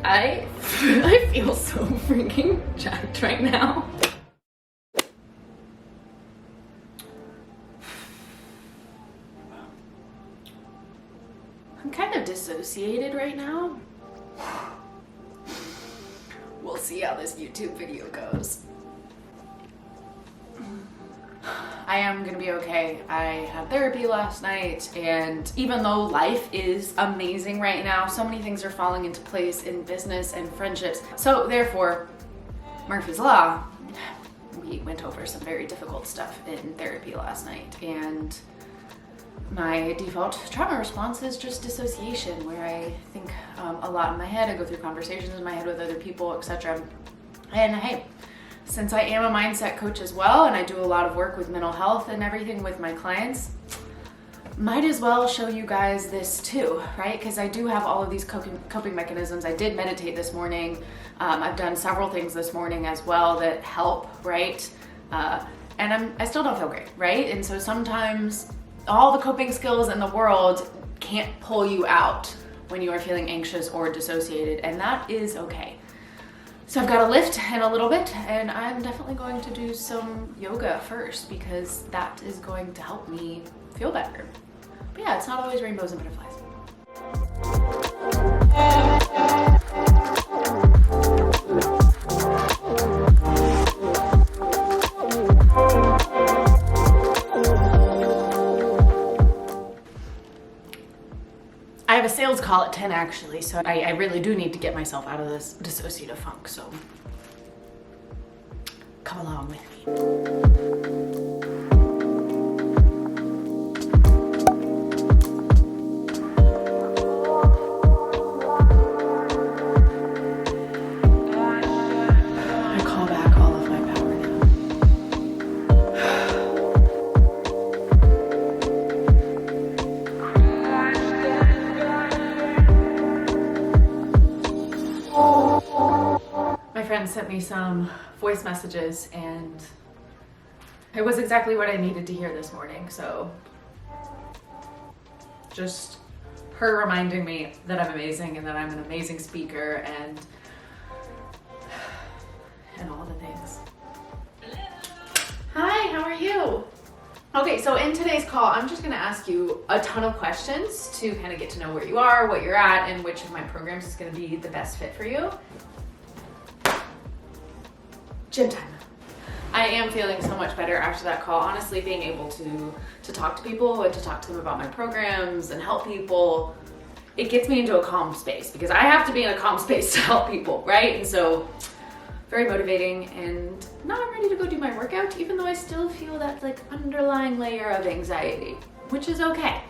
I feel so freaking jacked right now. I'm kind of dissociated right now. We'll see how this YouTube video goes. I am gonna be okay. I had therapy last night, and even though life is amazing right now, so many things are falling into place in business and friendships. So therefore, Murphy's Law, we went over some very difficult stuff in therapy last night, and my default trauma response is just dissociation, where I think a lot in my head. I go through conversations in my head with other people, etc. And hey, since I am a mindset coach as well, and I do a lot of work with mental health and everything with my clients, might as well show you guys this too, right? Because I do have all of these coping mechanisms. I did meditate this morning. I've done several things this morning as well that help, right? And I still don't feel great, right? And so sometimes all the coping skills in the world can't pull you out when you are feeling anxious or dissociated, and that is okay. So I've got a lift in a little bit, and I'm definitely going to do some yoga first because that is going to help me feel better. But yeah, it's not always rainbows and butterflies. I have a sales call at 10 actually, so I really do need to get myself out of this dissociative funk, so come along with me. I call back all of my power now. Sent me some voice messages, and it was exactly what I needed to hear this morning. So just her reminding me that I'm amazing and that I'm an amazing speaker and all the things. Hi, how are you? Okay, so in today's call, I'm just gonna ask you a ton of questions to kind of get to know where you are, what you're at, and which of my programs is gonna be the best fit for you. Gym time. I am feeling so much better after that call. Honestly, being able to talk to people and to talk to them about my programs and help people, it gets me into a calm space because I have to be in a calm space to help people, right? And so very motivating, and now I'm ready to go do my workout, even though I still feel that like underlying layer of anxiety, which is okay.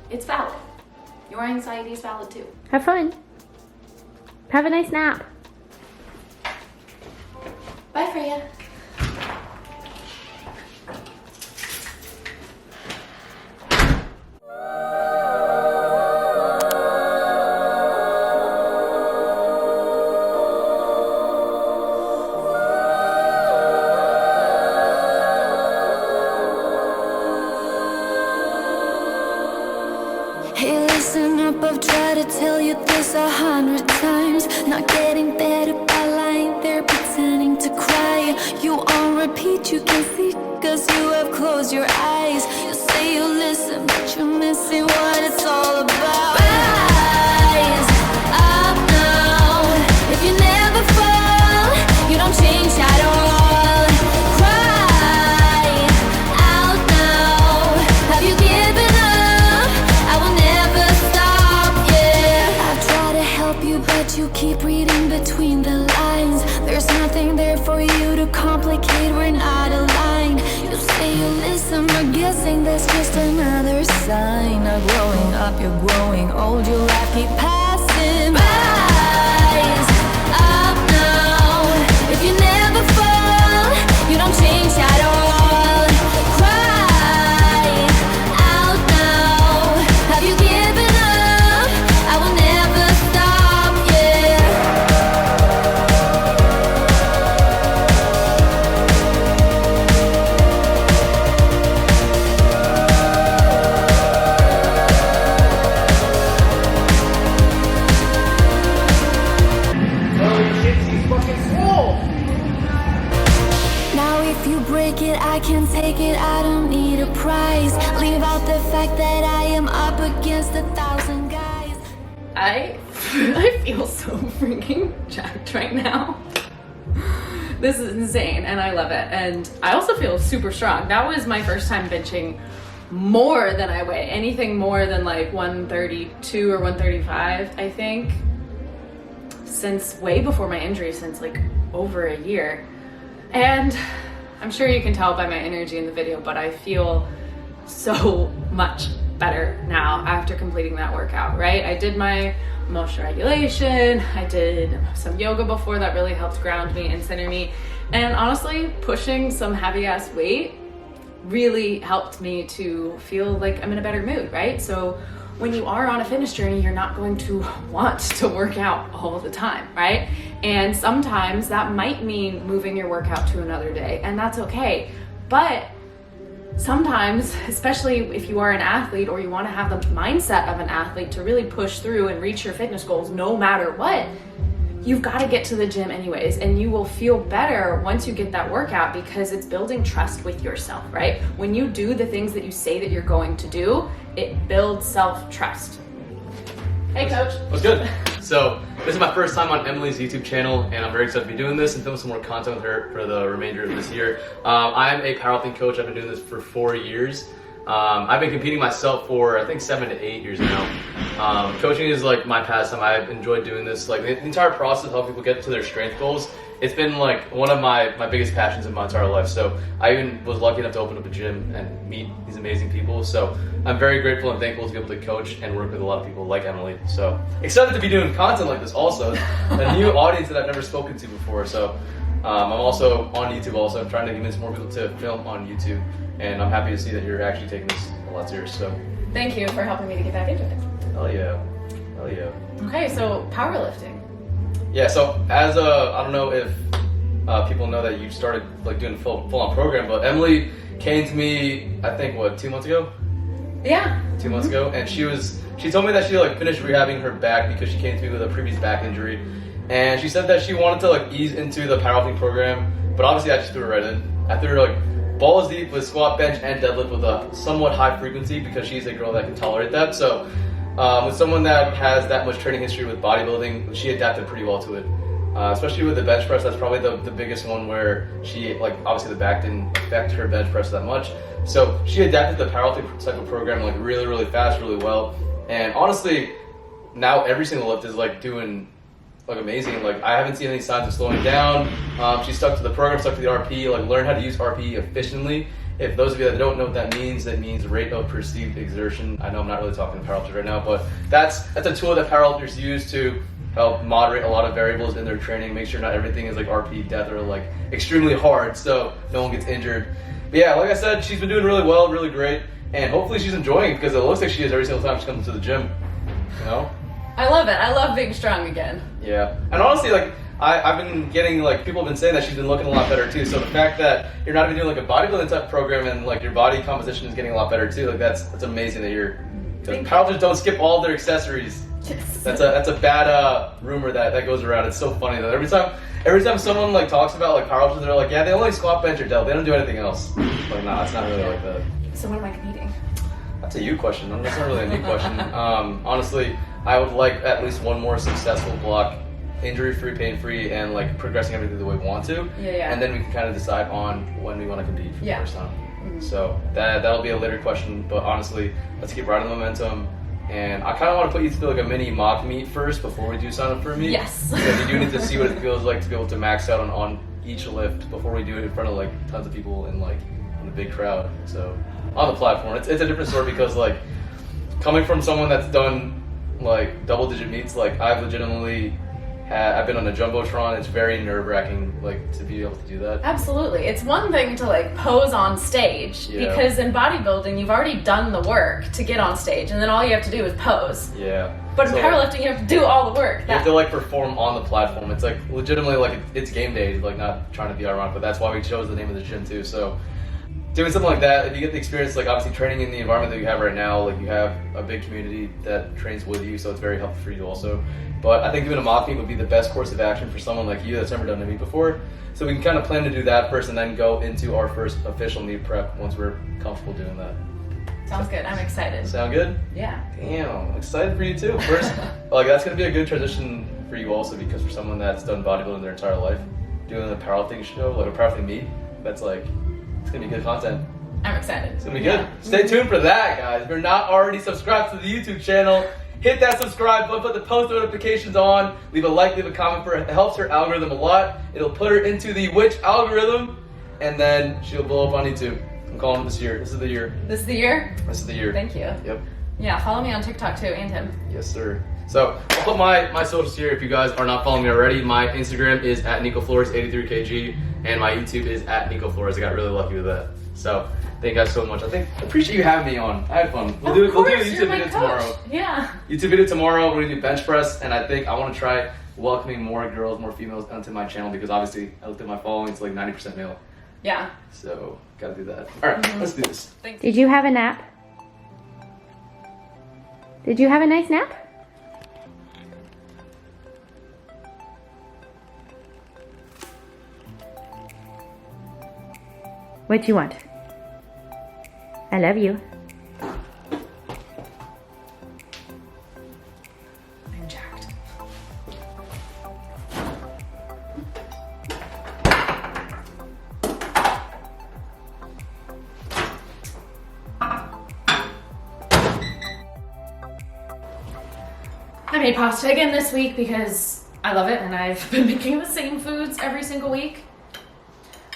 It's valid. Your anxiety is valid too. Have fun. Have a nice nap. Bye, Freya. Hey, listen up, I've tried to tell you this 100 times. Not getting better by lying there pretending to cry. You on repeat, you can see, cause you have closed your eyes. You say you listen, but you're missing what it's all about. Rise up now. If you never fall, you don't change at all. Cry out now. Have you given up? I will never stop, yeah. I try to help you, but you keep reading between the lines. There's nothing there for you to complicate, we're not aligned. You say you listen, but guessing that's just another sign. Not growing up, you're growing old, your life keep passing by. Rise up now. If you never fall, you don't change at all. Cry out now. Have you given up? I will never stop, yeah. I can take it, I don't need a prize. Leave out the fact that I am up against 1,000 guys. I feel so freaking jacked right now. This is insane and I love it. And I also feel super strong. That was my first time benching more than I weigh. Anything more than like 132 or 135, I think, since way before my injury, since like over a year. And I'm sure you can tell by my energy in the video, but I feel so much better now after completing that workout, right? I did my motion regulation, I did some yoga before that really helped ground me and center me, and honestly pushing some heavy ass weight really helped me to feel like I'm in a better mood, right? So when you are on a fitness journey, you're not going to want to work out all the time, right? And sometimes that might mean moving your workout to another day, and that's okay. But sometimes, especially if you are an athlete or you want to have the mindset of an athlete to really push through and reach your fitness goals no matter what, you've got to get to the gym anyways, and you will feel better once you get that workout because it's building trust with yourself, right? When you do the things that you say that you're going to do, it builds self-trust. Hey, coach. What's good? So this is my first time on Emily's YouTube channel, and I'm very excited to be doing this and film some more content with her for the remainder of this year. I'm a powerlifting coach. I've been doing this for 4 years. I've been competing myself for I think 7 to 8 years now. Coaching is like my pastime. I've enjoyed doing this. Like the entire process of helping people get to their strength goals. It's been like one of my biggest passions in my entire life. So I even was lucky enough to open up a gym and meet these amazing people. So I'm very grateful and thankful to be able to coach and work with a lot of people like Emily. So excited to be doing content like this also. A new audience that I've never spoken to before. So I'm also on YouTube also. I'm trying to convince more people to film on YouTube. And I'm happy to see that you're actually taking this a lot serious. So Thank you for helping me to get back into it. hell yeah. Hell yeah. Okay, so powerlifting. Yeah, so as I don't know if people know that you started like doing full-on program, but Emily came to me, I think, what, 2 months ago? Yeah. 2 months ago, and she told me that she like finished rehabbing her back because she came to me with a previous back injury, and she said that she wanted to like ease into the powerlifting program, but obviously I just threw her right in. I threw her like balls deep with squat, bench, and deadlift with a somewhat high frequency because she's a girl that can tolerate that. So with someone that has that much training history with bodybuilding, she adapted pretty well to it. Especially with the bench press, that's probably the biggest one where she, like, obviously the back didn't affect her bench press that much. So she adapted the powerlifting type of program like really, really fast, really well. And honestly, now every single lift is like doing like amazing. Like I haven't seen any signs of slowing down. She stuck to the program, stuck to the RP, like learned how to use RP efficiently. If those of you that don't know what that means rate of perceived exertion. I know I'm not really talking to powerlifters right now, but that's a tool that powerlifters use to help moderate a lot of variables in their training, make sure not everything is like RP death or like extremely hard so no one gets injured. But yeah, like I said, she's been doing really well, really great, and hopefully she's enjoying it because it looks like she is every single time she comes to the gym, you know? I love it. I love being strong again. Yeah, and honestly, like, I've been getting, like, people have been saying that she's been looking a lot better too. So the fact that you're not even doing like a bodybuilding type program and like your body composition is getting a lot better too, like that's amazing that you're. Powerlifters don't skip all their accessories. Yes. That's a bad rumor that goes around. It's so funny though. Every time someone like talks about like powerlifters, they're like, yeah, they only squat, bench, or deadlift. They don't do anything else. Like, nah, it's not really like that. So when am I competing? That's a you question. That's not really a me question. Honestly, I would like at least one more successful block, injury-free, pain-free, and like progressing everything the way we want to. Yeah. And then we can kind of decide on when we want to compete for the first time. Mm-hmm. So that'll be a later question. But honestly, let's keep riding the momentum. And I kind of want to put you through like a mini mock meet first before we do sign up for a meet. Yes. Because you do need to see what it feels like to be able to max out on each lift before we do it in front of like tons of people in a big crowd. So on the platform, it's a different story because like coming from someone that's done like double-digit meets, like I've been on a Jumbotron. It's very nerve-wracking, like, to be able to do that. Absolutely. It's one thing to like pose on stage because in bodybuilding you've already done the work to get on stage and then all you have to do is pose. Yeah. But in powerlifting you have to do all the work. You have to like perform on the platform. It's like legitimately like it's game day, like not trying to be ironic, but that's why we chose the name of the gym too. So doing something like that, if you get the experience, like obviously training in the environment that you have right now, like you have a big community that trains with you, so it's very helpful for you also. But I think doing a mock meet would be the best course of action for someone like you that's never done a meet before. So we can kind of plan to do that first and then go into our first official meet prep once we're comfortable doing that. Sounds good. I'm excited. Sound good? Yeah. Damn, I'm excited for you too. First, like that's gonna be a good transition for you also, because for someone that's done bodybuilding their entire life, doing a powerlifting show, like a powerlifting meet, that's like, it's gonna be good content. I'm excited. It's gonna be good. Stay tuned for that, guys. If you're not already subscribed to the YouTube channel, hit that subscribe button, put the post notifications on, leave a like, leave a comment for it. It helps her algorithm a lot. It'll put her into the Witch algorithm, and then she'll blow up on YouTube. I'm calling it this year. This is the year. This is the year? This is the year. Thank you. Yep. Yeah, follow me on TikTok too, and him. Yes, sir. So I'll put my socials here if you guys are not following me already. My Instagram is at NicoFlores83kg, and my YouTube is at NicoFlores. I got really lucky with that. So thank you guys so much. I appreciate you having me on. I had fun. We'll do a YouTube video tomorrow. Yeah. YouTube video tomorrow. We're gonna do bench press, and I think I want to try welcoming more girls, more females onto my channel, because obviously I looked at my following, it's like 90% male. Yeah. So gotta do that. All right, let's do this. Thanks. Did you have a nap? Did you have a nice nap? What you want? I love you. I'm jacked. I made pasta again this week because I love it, and I've been making the same foods every single week.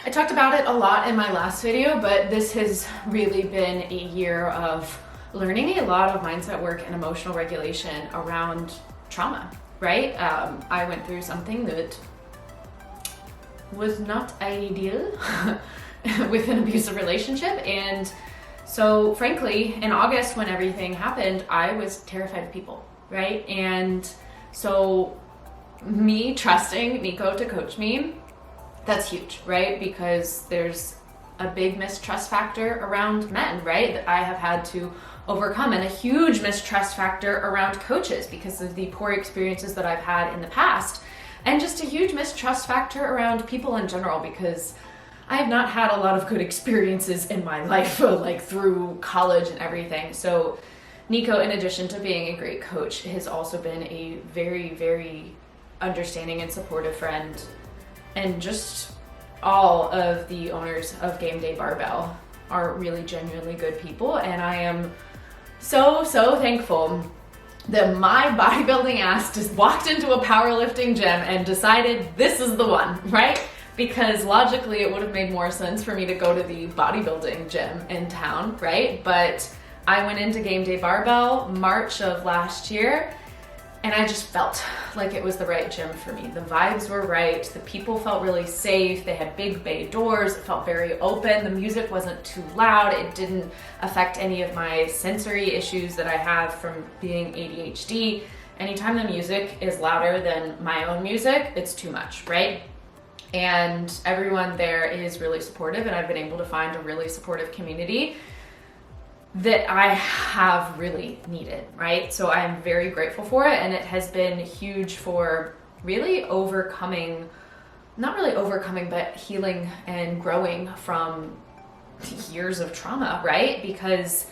I talked about it a lot in my last video, but this has really been a year of learning a lot of mindset work and emotional regulation around trauma, right? I went through something that was not ideal with an abusive relationship, and so frankly, in August when everything happened, I was terrified of people, right? And so me trusting Nico to coach me, that's huge, right? Because there's a big mistrust factor around men, right? That I have had to overcome, and a huge mistrust factor around coaches because of the poor experiences that I've had in the past, and just a huge mistrust factor around people in general because I have not had a lot of good experiences in my life, like through college and everything. So Nico, in addition to being a great coach, has also been a very, very understanding and supportive friend. And just all of the owners of Game Day Barbell are really genuinely good people. And I am so, so thankful that my bodybuilding ass just walked into a powerlifting gym and decided this is the one, right? Because logically it would have made more sense for me to go to the bodybuilding gym in town, right? But I went into Game Day Barbell March of last year, and I just felt like it was the right gym for me. The vibes were right, the people felt really safe, they had big bay doors, it felt very open, the music wasn't too loud, it didn't affect any of my sensory issues that I have from being ADHD. Anytime the music is louder than my own music, it's too much, right? And everyone there is really supportive, and I've been able to find a really supportive community that I have really needed, right? So I'm very grateful for it, and it has been huge for really overcoming, not really overcoming, but healing and growing from years of trauma, right? Because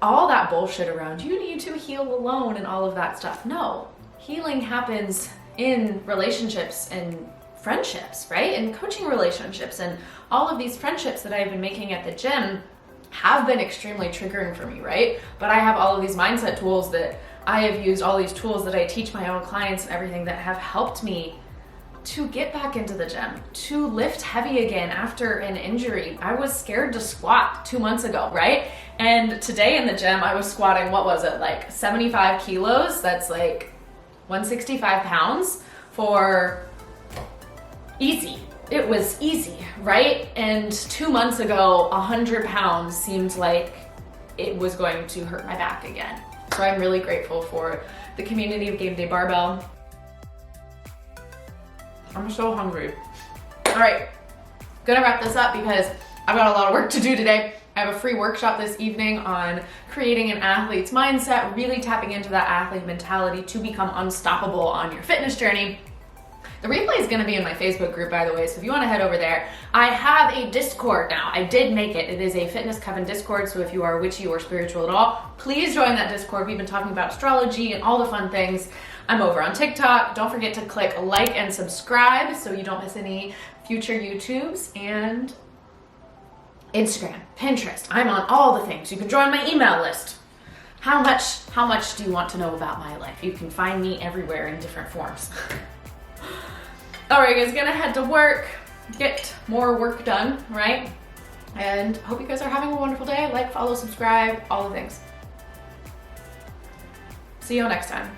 all that bullshit around you need to heal alone and all of that stuff. No, healing happens in relationships and friendships, right? And coaching relationships, and all of these friendships that I've been making at the gym have been extremely triggering for me, right? But I have all of these mindset tools that I have used, all these tools that I teach my own clients and everything that have helped me to get back into the gym, to lift heavy again after an injury. I was scared to squat 2 months ago, right? And today in the gym, I was squatting, what was it, like 75 kilos? That's like 165 pounds for easy. It was easy, right? And 2 months ago, 100 pounds seemed like it was going to hurt my back again. So I'm really grateful for the community of Game Day Barbell. I'm so hungry. All right, gonna wrap this up because I've got a lot of work to do today. I have a free workshop this evening on creating an athlete's mindset, really tapping into that athlete mentality to become unstoppable on your fitness journey. The replay is gonna be in my Facebook group, by the way, so if you wanna head over there. I have a Discord now. I did make it. It is a Fitness Coven Discord, so if you are witchy or spiritual at all, please join that Discord. We've been talking about astrology and all the fun things. I'm over on TikTok. Don't forget to click like and subscribe so you don't miss any future YouTubes, and Instagram, Pinterest. I'm on all the things. You can join my email list. How much do you want to know about my life? You can find me everywhere in different forms. All right, guys, gonna head to work, get more work done, right? And hope you guys are having a wonderful day. Like, follow, subscribe, all the things. See you next time.